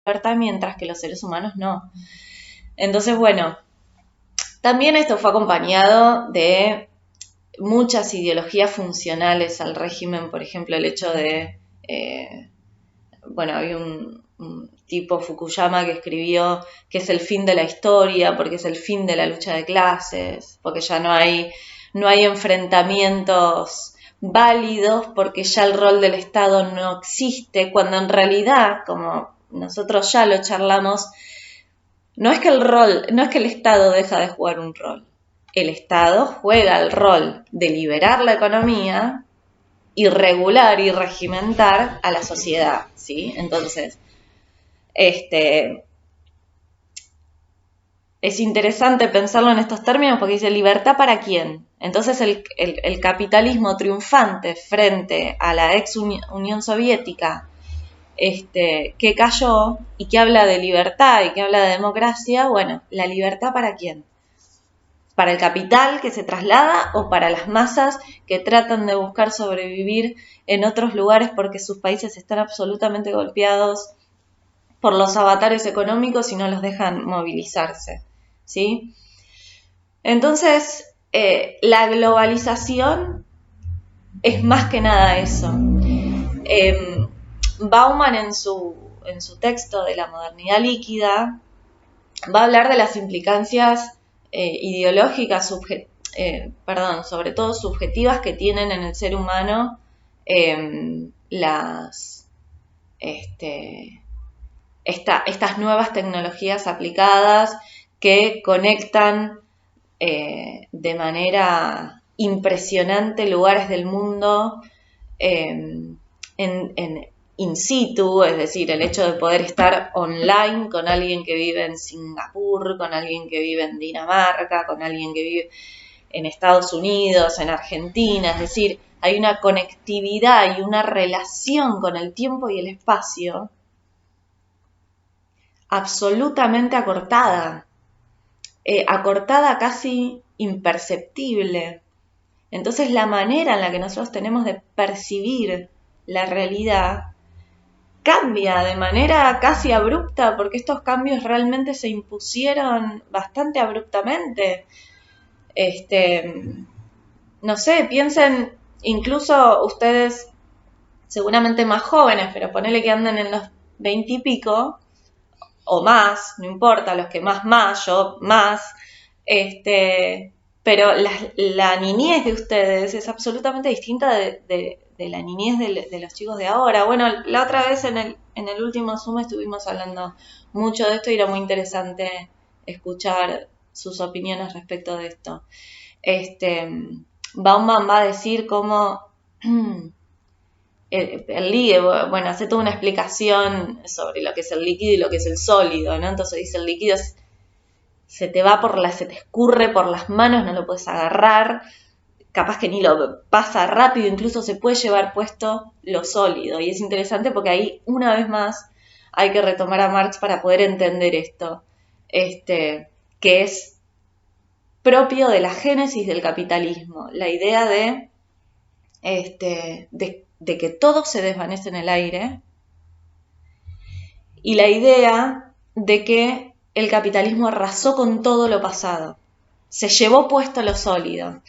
libertad, mientras que los seres humanos no. Entonces, bueno, también esto fue acompañado de muchas ideologías funcionales al régimen, por ejemplo, el hecho de, había un tipo, Fukuyama, que escribió que es el fin de la historia, porque es el fin de la lucha de clases, porque ya no hay enfrentamientos válidos, porque ya el rol del Estado no existe, cuando en realidad, como nosotros ya lo charlamos, no es que el Estado deja de jugar un rol. El Estado juega el rol de liberar la economía y regular y regimentar a la sociedad, ¿sí? Entonces, es interesante pensarlo en estos términos porque dice ¿libertad para quién? Entonces el capitalismo triunfante frente a la ex Unión Soviética, que cayó y que habla de libertad y que habla de democracia, bueno, ¿la libertad para quién? ¿Para el capital que se traslada o para las masas que tratan de buscar sobrevivir en otros lugares porque sus países están absolutamente golpeados por los avatares económicos y no los dejan movilizarse? ¿Sí? Entonces, la globalización es más que nada eso. Bauman en su texto de la modernidad líquida va a hablar de las implicancias ideológicas, sobre todo subjetivas, que tienen en el ser humano estas nuevas tecnologías aplicadas que conectan de manera impresionante lugares del mundo in situ, es decir, el hecho de poder estar online con alguien que vive en Singapur, con alguien que vive en Dinamarca, con alguien que vive en Estados Unidos, en Argentina, es decir, hay una conectividad y una relación con el tiempo y el espacio absolutamente acortada, casi imperceptible. Entonces la manera en la que nosotros tenemos de percibir la realidad cambia de manera casi abrupta, porque estos cambios realmente se impusieron bastante abruptamente. No sé, piensen, incluso ustedes seguramente más jóvenes, pero ponele que anden en los 20 y pico, o más, no importa, los que más, yo más, pero la niñez de ustedes es absolutamente distinta de la niñez de los chicos de ahora. Bueno, la otra vez en el último Zoom estuvimos hablando mucho de esto y era muy interesante escuchar sus opiniones respecto de esto. Bauman va a decir cómo el líquido, bueno, hace toda una explicación sobre lo que es el líquido y lo que es el sólido, ¿no? Entonces dice, el líquido se te escurre por las manos, no lo puedes agarrar, capaz que ni lo pasa rápido, incluso se puede llevar puesto lo sólido. Y es interesante porque ahí, una vez más, hay que retomar a Marx para poder entender esto, que es propio de la génesis del capitalismo, la idea de que todo se desvanece en el aire y la idea de que el capitalismo arrasó con todo lo pasado, se llevó puesto lo sólido,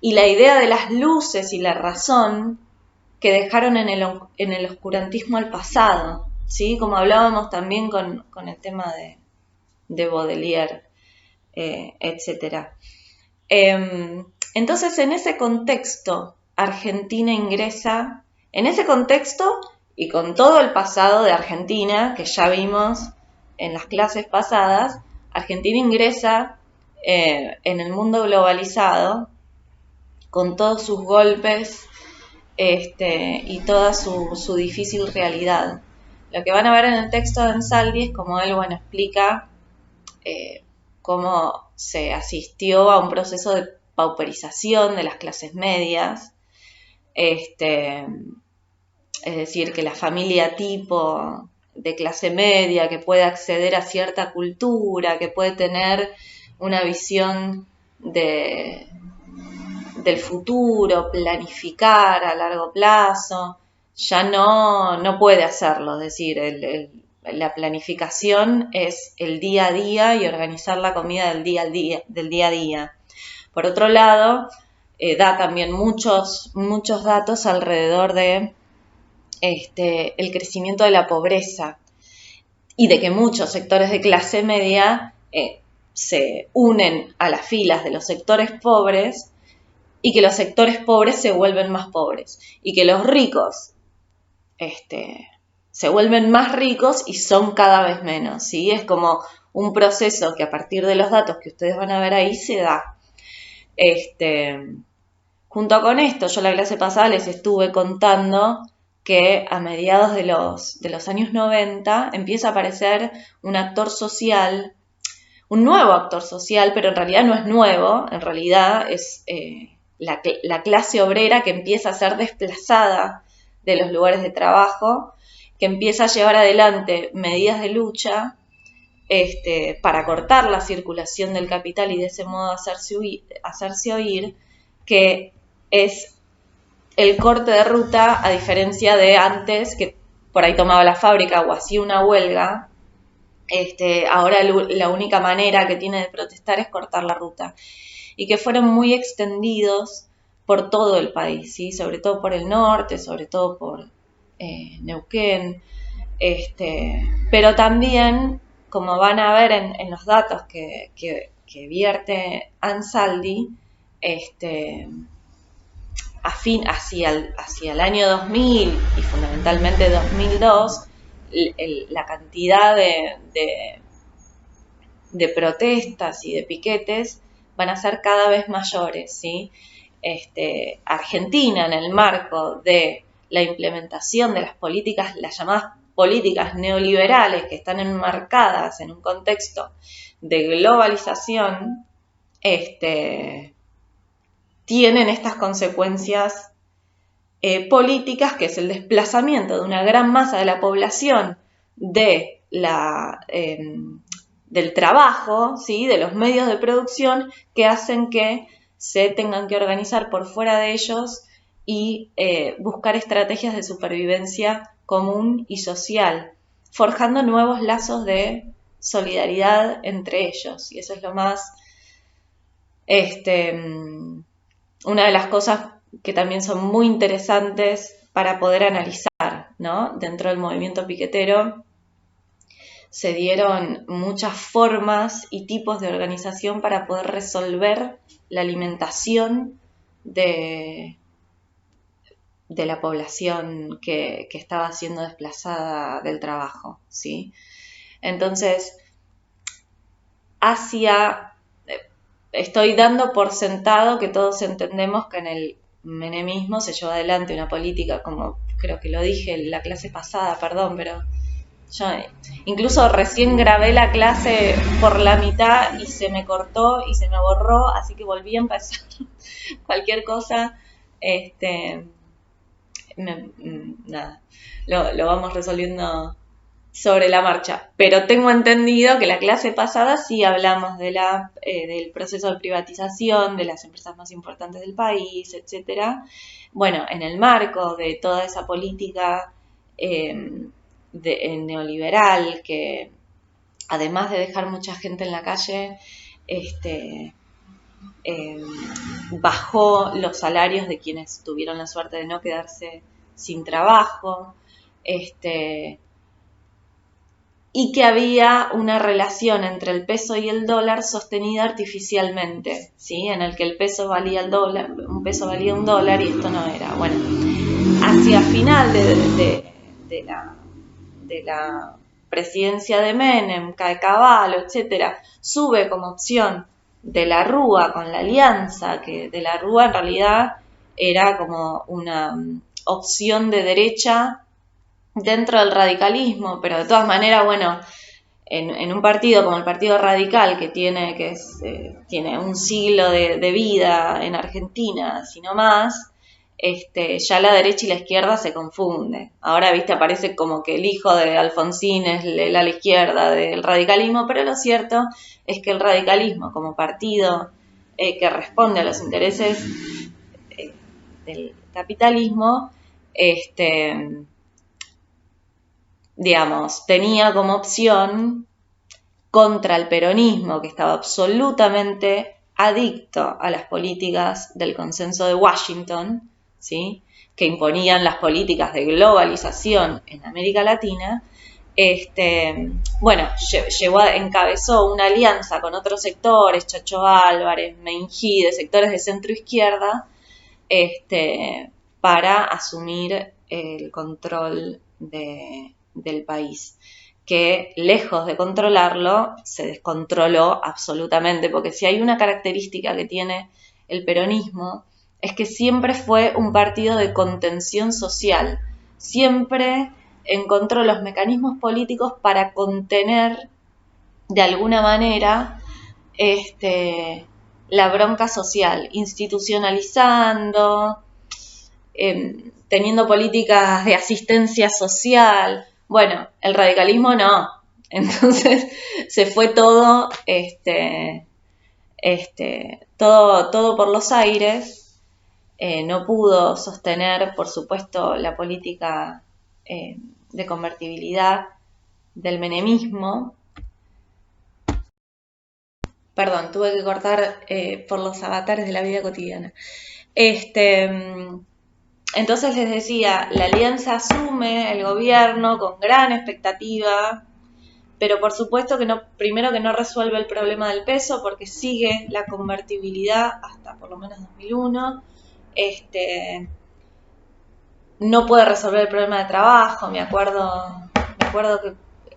y la idea de las luces y la razón que dejaron en el oscurantismo al pasado, ¿sí? Como hablábamos también con el tema de Baudelaire, etc. Entonces, en ese contexto, Argentina ingresa, en ese contexto y con todo el pasado de Argentina, que ya vimos en las clases pasadas, Argentina ingresa en el mundo globalizado con todos sus golpes y toda su difícil realidad. Lo que van a ver en el texto de Ansaldi es como él, explica cómo se asistió a un proceso de pauperización de las clases medias, es decir, que la familia tipo de clase media, que puede acceder a cierta cultura, que puede tener una visión del futuro, planificar a largo plazo, ya no puede hacerlo. Es decir, la planificación es el día a día y organizar la comida del día a día. Por otro lado, da también muchos datos alrededor de el crecimiento de la pobreza y de que muchos sectores de clase media se unen a las filas de los sectores pobres y que los sectores pobres se vuelven más pobres y que los ricos se vuelven más ricos y son cada vez menos, ¿sí? Es como un proceso que a partir de los datos que ustedes van a ver ahí se da. Junto con esto, yo la clase pasada les estuve contando que a mediados de los años 90 empieza a aparecer un actor social, un nuevo actor social, pero en realidad no es nuevo, en realidad es la clase obrera que empieza a ser desplazada de los lugares de trabajo, que empieza a llevar adelante medidas de lucha para cortar la circulación del capital y de ese modo hacerse oír, que es el corte de ruta, a diferencia de antes, que por ahí tomaba la fábrica o hacía una huelga. Ahora la única manera que tiene de protestar es cortar la ruta. Y que fueron muy extendidos por todo el país, ¿sí? Sobre todo por el norte, sobre todo por Neuquén. Pero también, como van a ver en los datos que vierte Ansaldi, hacia el año 2000 y fundamentalmente 2002, la cantidad de protestas y de piquetes van a ser cada vez mayores, ¿sí? Argentina, en el marco de la implementación de las políticas, las llamadas políticas neoliberales que están enmarcadas en un contexto de globalización, tienen estas consecuencias políticas, que es el desplazamiento de una gran masa de la población del trabajo, ¿sí? De los medios de producción, que hacen que se tengan que organizar por fuera de ellos y buscar estrategias de supervivencia común y social, forjando nuevos lazos de solidaridad entre ellos. Y eso es lo más, una de las cosas que también son muy interesantes para poder analizar, ¿no? Dentro del movimiento piquetero se dieron muchas formas y tipos de organización para poder resolver la alimentación de la población que estaba siendo desplazada del trabajo, ¿sí? Entonces, estoy dando por sentado que todos entendemos que en el menemismo se llevó adelante una política, como creo que lo dije en la clase pasada, perdón, pero yo incluso recién grabé la clase por la mitad y se me cortó y se me borró, así que volví a empezar. Cualquier cosa, nada, lo vamos resolviendo sobre la marcha. Pero tengo entendido que la clase pasada sí hablamos del proceso de privatización de las empresas más importantes del país, etcétera. Bueno, en el marco de toda esa política neoliberal, que además de dejar mucha gente en la calle, bajó los salarios de quienes tuvieron la suerte de no quedarse sin trabajo, y que había una relación entre el peso y el dólar sostenida artificialmente, ¿sí? En el que el peso valía el dólar, un peso valía un dólar y esto no era. Bueno, hacia final de la presidencia de Menem, cae Cavallo, etcétera, sube como opción de la Rúa con la alianza, que de la Rúa en realidad era como una opción de derecha dentro del radicalismo, pero de todas maneras, bueno, en un partido como el Partido Radical, que tiene un siglo de vida en Argentina, si no más, ya la derecha y la izquierda se confunde. Ahora, viste, aparece como que el hijo de Alfonsín es el a la izquierda del radicalismo, pero lo cierto es que el radicalismo, como partido que responde a los intereses del capitalismo, digamos, tenía como opción contra el peronismo, que estaba absolutamente adicto a las políticas del consenso de Washington, ¿sí?, que imponían las políticas de globalización en América Latina. Bueno, encabezó una alianza con otros sectores, Chacho Álvarez, Mengíde, sectores de centro izquierda, para asumir el control del país, que lejos de controlarlo, se descontroló absolutamente, porque si hay una característica que tiene el peronismo, es que siempre fue un partido de contención social, siempre encontró los mecanismos políticos para contener de alguna manera la bronca social, institucionalizando, teniendo políticas de asistencia social. Bueno, el radicalismo no. Entonces se fue todo, todo por los aires. No pudo sostener, por supuesto, la política de convertibilidad del menemismo. Perdón, tuve que cortar por los avatares de la vida cotidiana. Entonces les decía, la alianza asume el gobierno con gran expectativa, pero por supuesto que no, primero que no resuelve el problema del peso, porque sigue la convertibilidad hasta por lo menos 2001. No puede resolver el problema de trabajo. Me acuerdo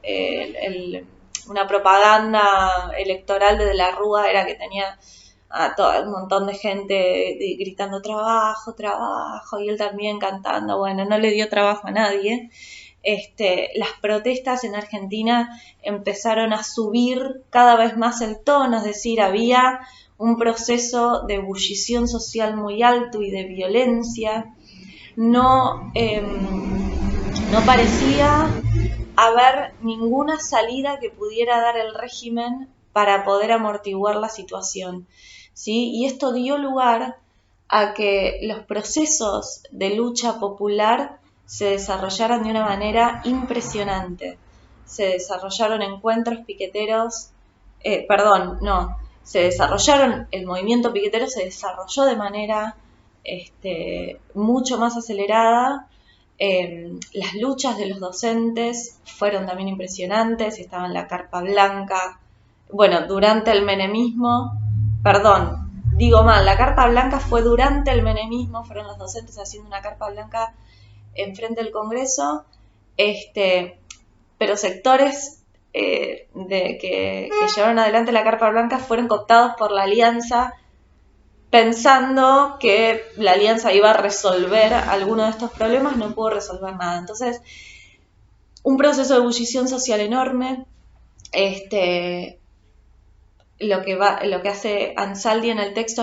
que una propaganda electoral de la Rúa era que tenía a un montón de gente gritando trabajo, trabajo, y él también cantando. Bueno, no le dio trabajo a nadie. Las protestas en Argentina empezaron a subir cada vez más el tono, es decir, había un proceso de ebullición social muy alto y de violencia. No parecía haber ninguna salida que pudiera dar el régimen para poder amortiguar la situación, ¿sí? Y esto dio lugar a que los procesos de lucha popular se desarrollaran de una manera impresionante. Se desarrollaron encuentros piqueteros, el movimiento piquetero se desarrolló de manera mucho más acelerada. Las luchas de los docentes fueron también impresionantes, estaba en la Carpa Blanca. Bueno, durante el menemismo, la Carpa Blanca fue durante el menemismo, fueron los docentes haciendo una Carpa Blanca enfrente del Congreso, pero sectores que llevaron adelante la Carpa Blanca fueron cooptados por la Alianza, pensando que la Alianza iba a resolver alguno de estos problemas. No pudo resolver nada. Entonces, un proceso de ebullición social enorme. Lo que hace Ansaldi en el texto